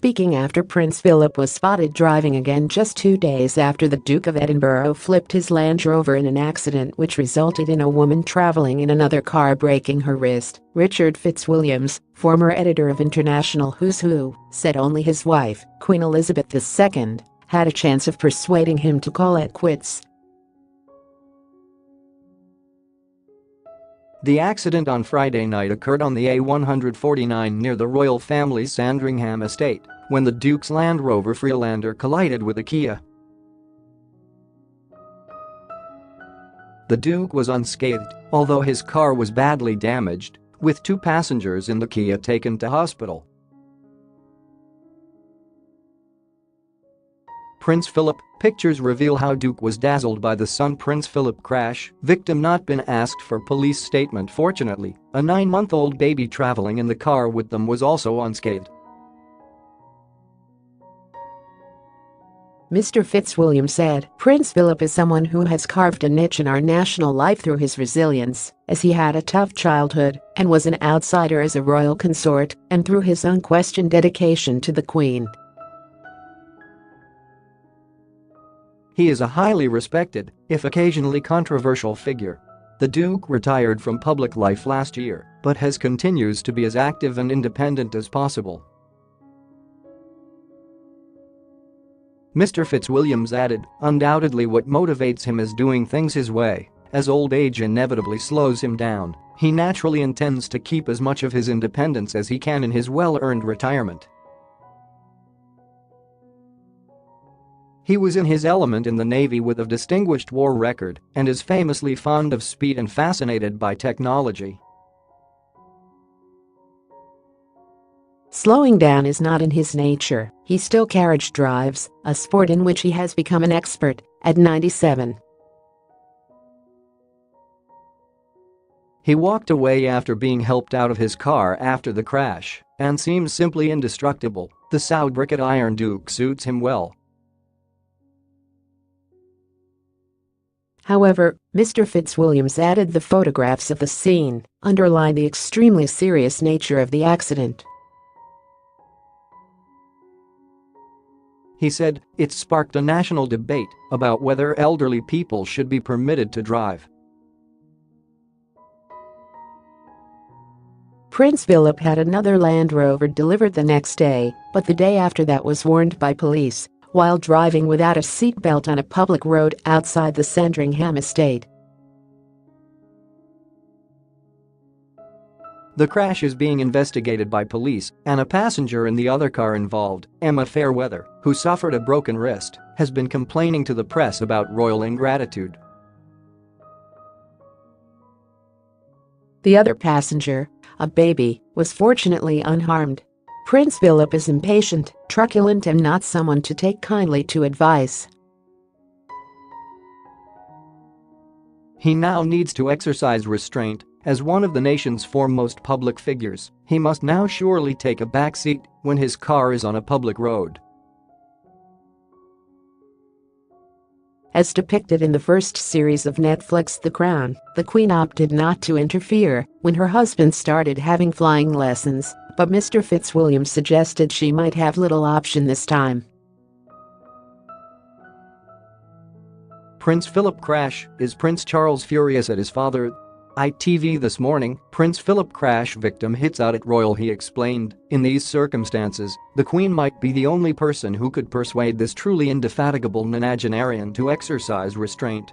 speaking after Prince Philip was spotted driving again just 2 days after the Duke of Edinburgh flipped his Land Rover in an accident which resulted in a woman traveling in another car breaking her wrist. Richard Fitzwilliams, former editor of International Who's Who, said only his wife, Queen Elizabeth II, had a chance of persuading him to call it quits. The accident on Friday night occurred on the A149 near the royal family's Sandringham estate when the Duke's Land Rover Freelander collided with a Kia. The Duke was unscathed, although his car was badly damaged, with 2 passengers in the Kia taken to hospital. Prince Philip, pictures reveal how Duke was dazzled by the son Prince Philip crash. Victim not been asked for police statement. Fortunately, a 9-month-old baby traveling in the car with them was also unscathed. Mr Fitzwilliams said, "Prince Philip is someone who has carved a niche in our national life through his resilience, as he had a tough childhood and was an outsider as a royal consort, and through his unquestioned dedication to the Queen. He is a highly respected, if occasionally controversial figure. The Duke retired from public life last year, but continues to be as active and independent as possible." Mr Fitzwilliams added, "Undoubtedly what motivates him is doing things his way. As old age inevitably slows him down, he naturally intends to keep as much of his independence as he can in his well-earned retirement. He was in his element in the Navy with a distinguished war record and is famously fond of speed and fascinated by technology." Slowing down is not in his nature. He still carriage drives, a sport in which he has become an expert, at 97. He walked away after being helped out of his car after the crash and seems simply indestructible. The soubriquet Iron Duke suits him well. However, Mr Fitzwilliams added the photographs of the scene underline the extremely serious nature of the accident. He said, "It's sparked a national debate about whether elderly people should be permitted to drive." Prince Philip had another Land Rover delivered the next day, but the day after that was warned by police while driving without a seatbelt on a public road outside the Sandringham estate. The crash is being investigated by police, and a passenger in the other car involved, Emma Fairweather, who suffered a broken wrist, has been complaining to the press about royal ingratitude. The other passenger, a baby, was fortunately unharmed. Prince Philip is impatient, truculent and not someone to take kindly to advice. He now needs to exercise restraint. As one of the nation's foremost public figures, he must now surely take a backseat when his car is on a public road. As depicted in the first series of Netflix The Crown, the Queen opted not to interfere when her husband started having flying lessons, but Mr Fitzwilliams suggested she might have little option this time. Prince Philip crash. Is Prince Charles furious at his father? ITV This Morning, Prince Philip crash victim hits out at royal. He explained, "In these circumstances, the Queen might be the only person who could persuade this truly indefatigable nonagenarian to exercise restraint."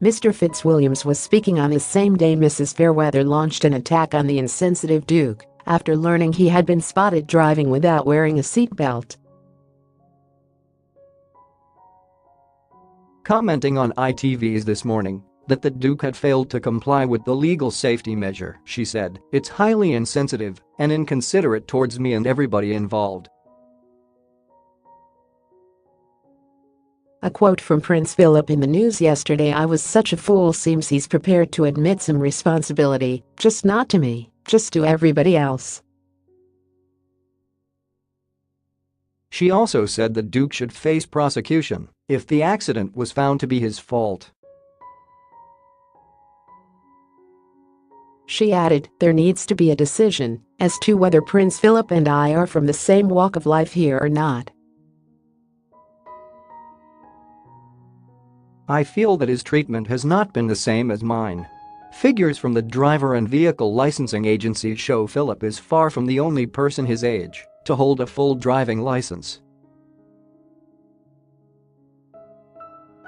Mr Fitzwilliams was speaking on the same day Mrs Fairweather launched an attack on the insensitive Duke after learning he had been spotted driving without wearing a seatbelt. Commenting on ITV's This Morning that the Duke had failed to comply with the legal safety measure, she said, "It's highly insensitive and inconsiderate towards me and everybody involved." A quote from Prince Philip in the news yesterday: "I was such a fool. Seems he's prepared to admit some responsibility, just not to me, just to everybody else." She also said the Duke should face prosecution if the accident was found to be his fault. She added, "There needs to be a decision as to whether Prince Philip and I are from the same walk of life here or not." "I feel that his treatment has not been the same as mine." Figures from the driver and vehicle licensing agency show Philip is far from the only person his age to hold a full driving license.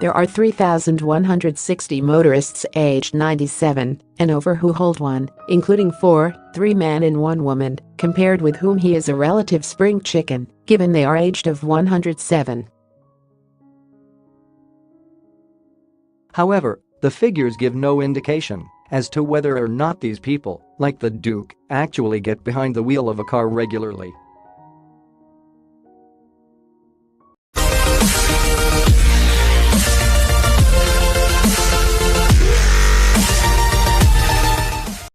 There are 3,160 motorists aged 97 and over who hold one, including 3 men and 1 woman, compared with whom he is a relative spring chicken, given they are aged of 107. However, the figures give no indication as to whether or not these people, like the Duke, actually get behind the wheel of a car regularly.